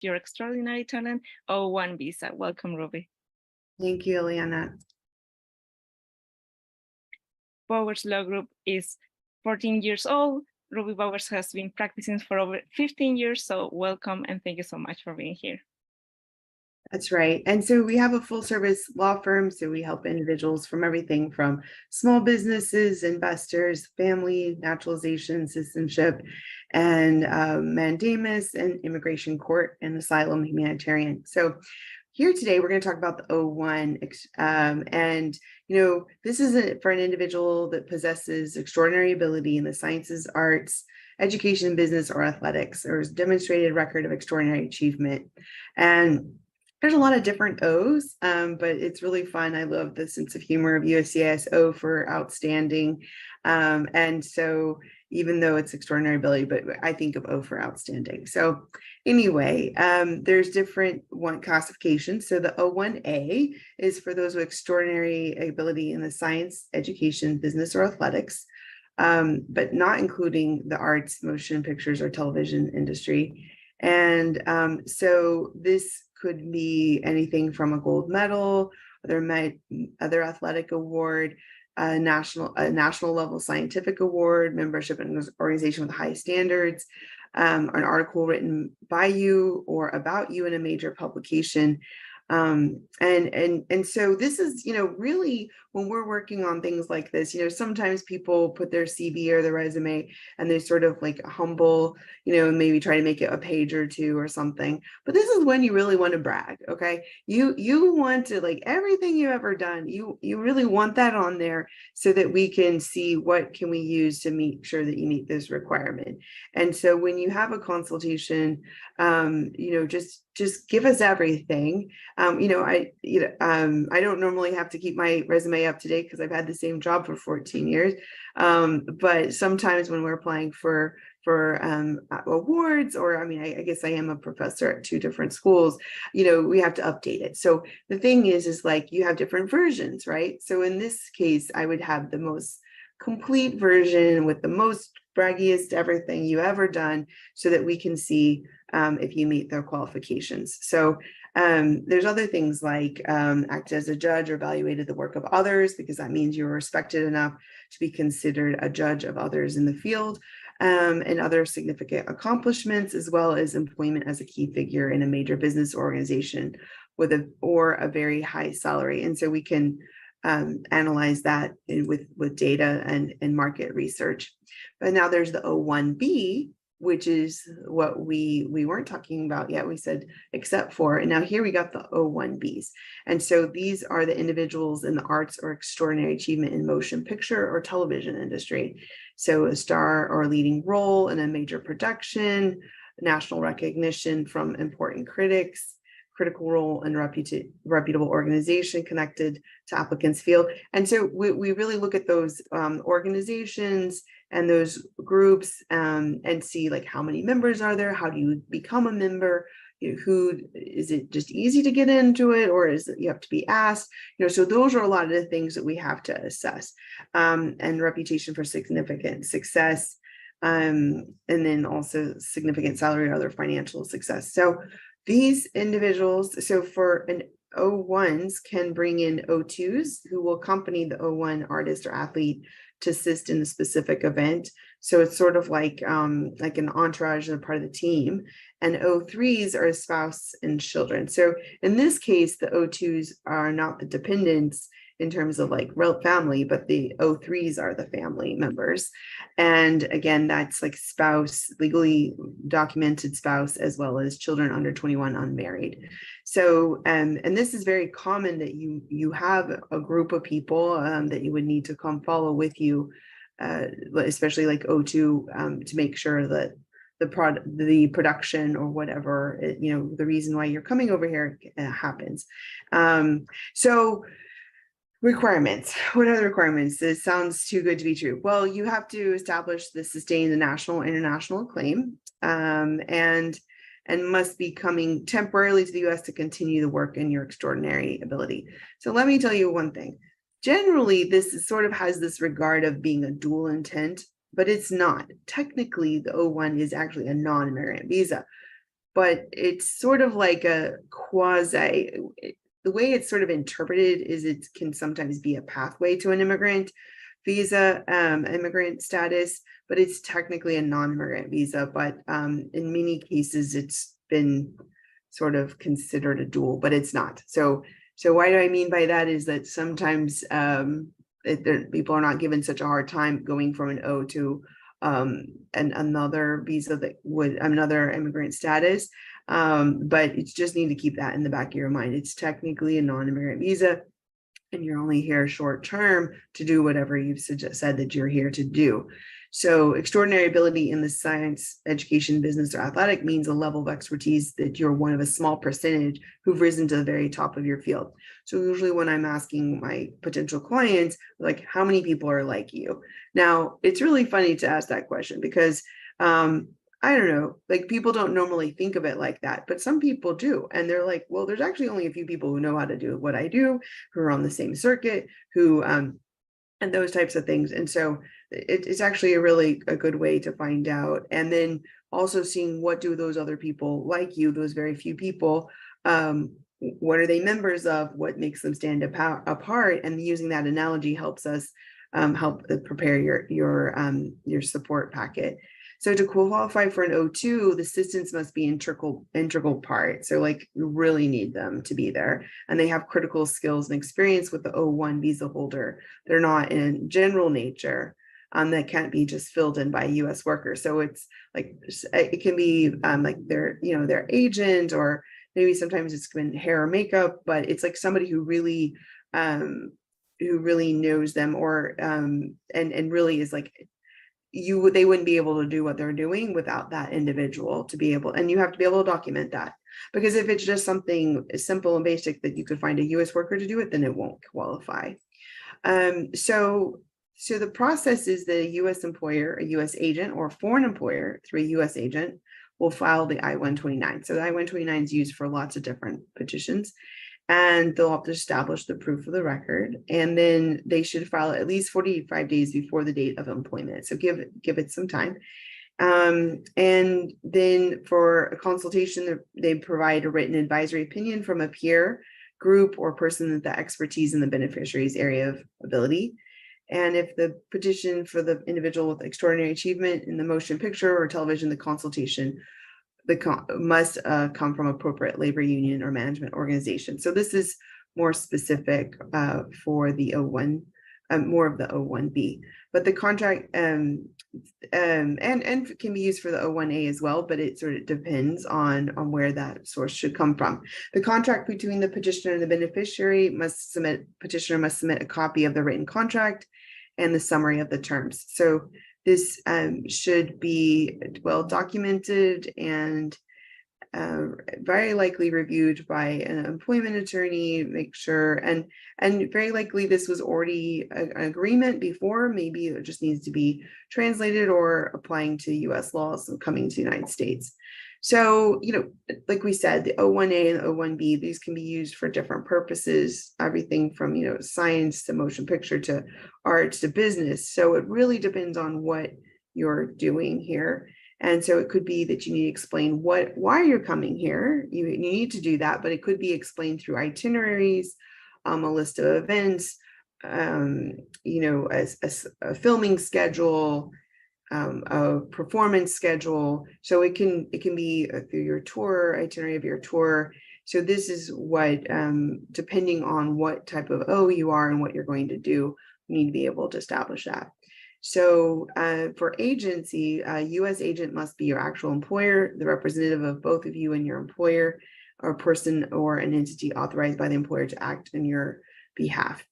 your extraordinary talent, O-1 visa. Welcome, Ruby. Thank you, Eliana. Bowers Law Group is 14 years old. Ruby Bowers has been practicing for over 15 years, so welcome and thank you so much for being here. That's right. And so we have a full service law firm. So we help individuals from everything from small businesses, investors, family, naturalization, citizenship, and mandamus and immigration court and asylum humanitarian. So here today, we're going to talk about the O-1. And, this is for an individual that possesses extraordinary ability in the sciences, arts, education, business, or athletics, or has demonstrated record of extraordinary achievement. And there's a lot of different O's, but it's really fun. I love the sense of humor of USCIS O for outstanding. And so even though it's extraordinary ability, but I think of O for outstanding. So anyway, there's different classifications. So the O1A is for those with extraordinary ability in the science, education, business, or athletics, but not including the arts, motion pictures, or television industry. And so this could be anything from a gold medal, other athletic award, a national level scientific award, membership in an organization with high standards, an article written by you or about you in a major publication. And so this is, really when we're working on things like this, sometimes people put their CV or their resume and they sort of like humble, maybe try to make it a page or two or something. But this is when you really want to brag. Okay. You want to, like, everything you've ever done, you really want that on there so that we can see what can we use to make sure that you meet this requirement. And so when you have a consultation, just give us everything. I don't normally have to keep my resume up to date because I've had the same job for 14 years. But sometimes when we're applying for awards, or I guess I am a professor at 2 different schools, we have to update it. So the thing is like you have different versions, right? So in this case, I would have the most complete version with the most braggiest everything you ever done so that we can see if you meet their qualifications. So there's other things like act as a judge or evaluated the work of others, because that means you're respected enough to be considered a judge of others in the field, and other significant accomplishments, as well as employment as a key figure in a major business organization with a very high salary. And so we can analyze that with data and market research. But now there's the O1B, which is what we weren't talking about yet. We said except for, and now here we got the O1Bs. And so these are the individuals in the arts or extraordinary achievement in motion picture or television industry. So a star or leading role in a major production, national recognition from important critics, critical role in reputable organization connected to applicants' field. And so we really look at those organizations and those groups and see like how many members are there, how do you become a member, who is it just easy to get into it, or is it you have to be asked, so those are a lot of the things that we have to assess, and reputation for significant success, and then also significant salary or other financial success. So these individuals, so for an O1s can bring in O2s who will accompany the O1 artist or athlete to assist in a specific event. So it's sort of like an entourage and a part of the team. And O3s are a spouse and children. So in this case, the O2s are not the dependents in terms of like real family, but the O3s are the family members. And again, that's like spouse, legally documented spouse, as well as children under 21 unmarried. So, and this is very common that you have a group of people that you would need to come follow with you, especially like O2, to make sure that the production or whatever, the reason why you're coming over here happens. So requirements. What are the requirements? This sounds too good to be true. Well, you have to establish the sustained national and international acclaim, and must be coming temporarily to the U.S. to continue the work in your extraordinary ability. So let me tell you one thing. Generally, this sort of has this regard of being a dual intent, but it's not. Technically, the O-1 is actually a non-immigrant visa. but it's sort of like a quasi, the way it's sort of interpreted is it can sometimes be a pathway to an immigrant visa, immigrant status, but it's technically a non-immigrant visa. But in many cases, it's been sort of considered a dual, but it's not. So why do I mean by that is that sometimes people are not given such a hard time going from an O to another visa that would another immigrant status. But you just need to keep that in the back of your mind. It's technically a non-immigrant visa, and you're only here short term to do whatever you've said that you're here to do. So extraordinary ability in the science, education, business, or athletic means a level of expertise that you're one of a small percentage who've risen to the very top of your field. So usually when I'm asking my potential clients, like, how many people are like you? Now, it's really funny to ask that question because I don't know, like people don't normally think of it like that, but some people do. And they're like, well, there's actually only a few people who know how to do what I do, who are on the same circuit, who, and those types of things. And so it's actually a good way to find out. And then also seeing what do those other people like you, those very few people, what are they members of, what makes them stand apart, and using that analogy helps us help prepare your support packet. So to qualify for an O2, the assistants must be integral part. So like you really need them to be there, and they have critical skills and experience with the O1 visa holder. They're not in general nature. That can't be just filled in by a U.S. worker. So it's like it can be like their agent, or maybe sometimes it's been hair or makeup, but it's like somebody who really knows them, or and really is like they wouldn't be able to do what they're doing without that individual to be able, and you have to be able to document that, because if it's just something simple and basic that you could find a U.S. worker to do it, then it won't qualify. So the process is that a U.S. employer, a U.S. agent, or a foreign employer through a U.S. agent will file the I-129. So the I-129 is used for lots of different petitions, and they'll have to establish the proof of the record, and then they should file at least 45 days before the date of employment. So give it some time. And then for a consultation, they provide a written advisory opinion from a peer group or person with the expertise in the beneficiary's area of ability. And if the petition for the individual with extraordinary achievement in the motion picture or television, the consultation must come from appropriate labor union or management organization. So this is more specific for the O1, more of the O1B. But the contract and can be used for the O1A as well, but it sort of depends on where that source should come from. The contract between the petitioner and the beneficiary petitioner must submit a copy of the written contract and the summary of the terms. So this should be well documented and very likely reviewed by an employment attorney, make sure, and very likely this was already an agreement before, maybe it just needs to be translated or applying to US laws and coming to the United States. So, like we said, the O1A and the O1B, these can be used for different purposes, everything from, science to motion picture to arts to business. So it really depends on what you're doing here. And so it could be that you need to explain why you're coming here. You need to do that, but it could be explained through itineraries, a list of events, a filming schedule, a performance schedule. So it can be through your tour, itinerary of your tour. So this is what, depending on what type of O you are and what you're going to do, you need to be able to establish that. So for agency, a U.S. agent must be your actual employer, the representative of both of you and your employer, or a person or an entity authorized by the employer to act on your behalf.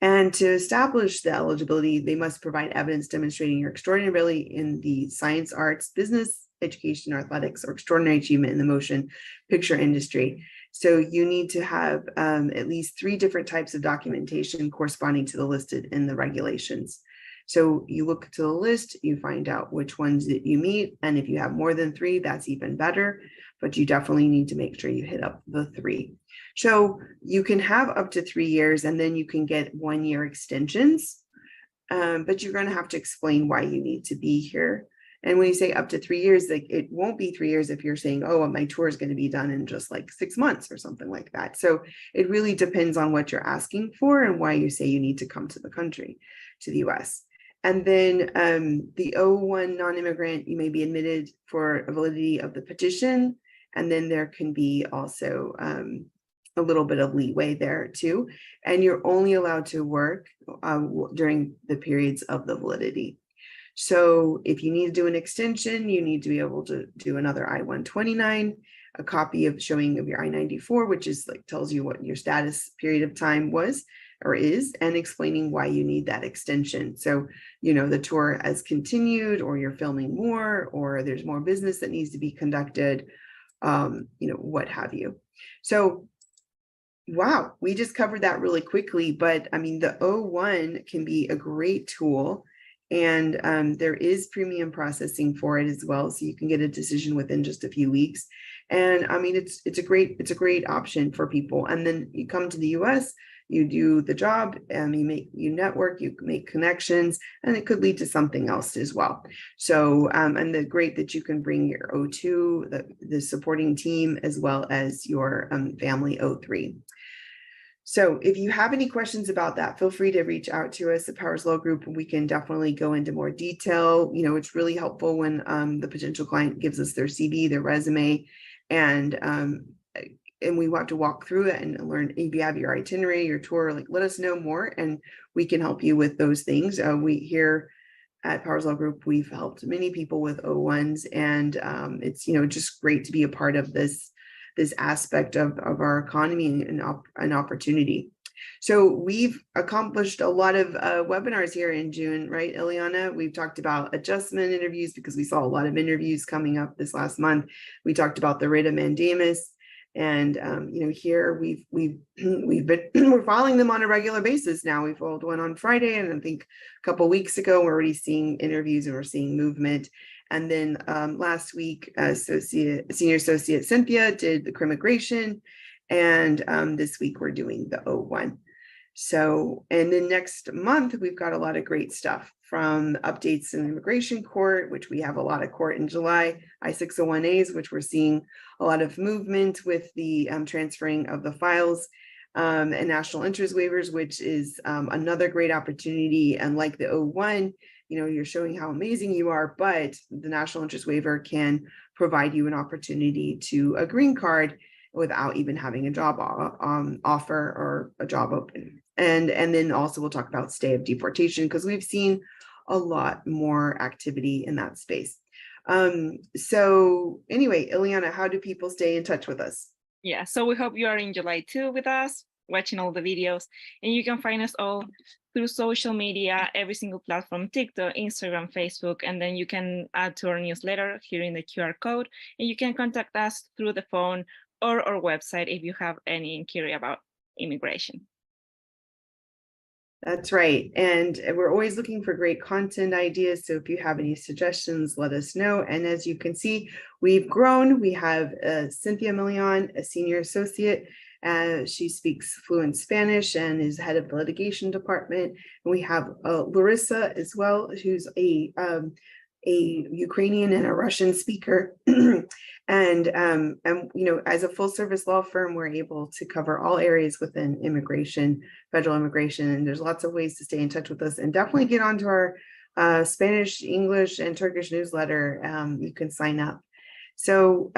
And to establish the eligibility, they must provide evidence demonstrating your extraordinary ability in the science, arts, business, education, or athletics, or extraordinary achievement in the motion picture industry. So you need to have at least 3 different types of documentation corresponding to the listed in the regulations. So you look to the list, you find out which ones that you meet. And if you have more than 3, that's even better, but you definitely need to make sure you hit up the 3. So you can have up to 3 years, and then you can get 1-year extensions, but you're going to have to explain why you need to be here. And when you say up to 3 years, like it won't be 3 years if you're saying, oh, well, my tour is going to be done in just like 6 months or something like that. So it really depends on what you're asking for and why you say you need to come to the country, to the US. And then the O-1 non-immigrant, you may be admitted for validity of the petition. And then there can be also a little bit of leeway there too. And you're only allowed to work during the periods of the validity. So if you need to do an extension, you need to be able to do another I-129, a copy of showing of your I-94, which is like tells you what your status period of time was or is, and explaining why you need that extension. So, you know, the tour has continued, or you're filming more, or there's more business that needs to be conducted, you know, what have you. So, wow, we just covered that really quickly, but I mean, the O-1 can be a great tool. And there is premium processing for it as well, so you can get a decision within just a few weeks. And I mean, it's a great option for people. And then you come to the US, you do the job, and you network, you make connections, and it could lead to something else as well. So and the great that you can bring your O2, the supporting team, as well as your family O3. So if you have any questions about that, feel free to reach out to us at Powers Law Group. We can definitely go into more detail. You know, it's really helpful when the potential client gives us their CV, their resume, and we want to walk through it and learn. If you have your itinerary, your tour, like let us know more, and we can help you with those things. We here at Powers Law Group, we've helped many people with O1s, and it's, you know, just great to be a part of this aspect of our economy and an opportunity. So we've accomplished a lot of webinars here in June, right, Ileana? We've talked about adjustment interviews because we saw a lot of interviews coming up this last month. We talked about the writ of mandamus, and you know, here we've been we're filing them on a regular basis now. We filed one on Friday, and I think a couple of weeks ago we're already seeing interviews and we're seeing movement. And then last week, Senior Associate Cynthia did the crimmigration, and this week we're doing the O1. So, and then next month, we've got a lot of great stuff, from updates in immigration court, which we have a lot of court in July, I-601As, which we're seeing a lot of movement with the transferring of the files, and national interest waivers, which is another great opportunity. And like the O1, you know, you're showing how amazing you are, but the national interest waiver can provide you an opportunity to a green card without even having a job offer or a job open. And then also we'll talk about stay of deportation, because we've seen a lot more activity in that space. So anyway, Ileana, how do people stay in touch with us? Yeah, so we hope you are in July too with us, watching all the videos, and you can find us all through social media, every single platform, TikTok, Instagram, Facebook, and then you can add to our newsletter here in the QR code, and you can contact us through the phone or our website if you have any inquiry about immigration. That's right. And we're always looking for great content ideas. So if you have any suggestions, let us know. And as you can see, we've grown. We have Cynthia Million, a senior associate. She speaks fluent Spanish and is head of the litigation department. And we have Larissa as well, who's a Ukrainian and a Russian speaker. And you know, as a full service law firm, we're able to cover all areas within immigration, federal immigration, and there's lots of ways to stay in touch with us. And definitely get onto our Spanish, English, and Turkish newsletter. You can sign up. So